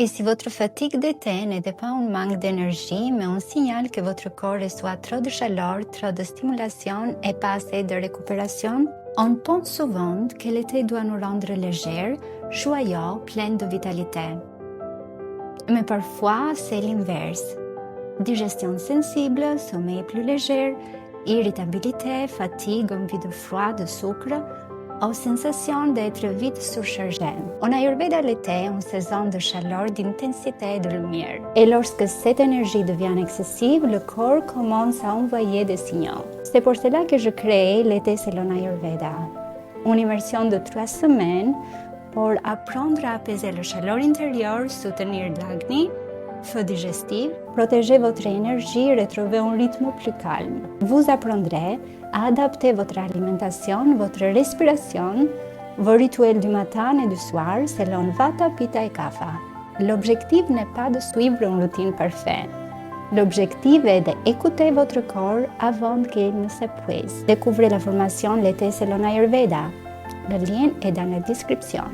Et si votre fatigue d'été n'était pas un manque d'énergie, mais un signal que votre corps reçoit trop de chaleur, trop de stimulation et pas assez de récupération, on pense souvent que l'été doit nous rendre légers, joyeux, pleins de vitalité. Mais parfois, c'est l'inverse. Digestion sensible, sommeil plus léger, irritabilité, fatigue, envie de froid, de sucre, ou sensation d'être vite surchargé. En Ayurveda, l'été est une saison de chaleur, d'intensité et de lumière. Et lorsque cette énergie devient excessive, le corps commence à envoyer des signaux. C'est pour cela que je crée l'été selon Ayurveda. Une immersion de 3 semaines pour apprendre à apaiser la chaleur intérieure, soutenir l'agni, feu digestif, protéger votre énergie et retrouver un rythme plus calme. Vous apprendrez à adapter votre alimentation, votre respiration, vos rituels du matin et du soir selon Vata, Pitta et Kapha. L'objectif n'est pas de suivre une routine parfaite. L'objectif est d'écouter votre corps avant qu'il ne s'épuise. Découvrez la formation L'été selon Ayurveda. Le lien est dans la description.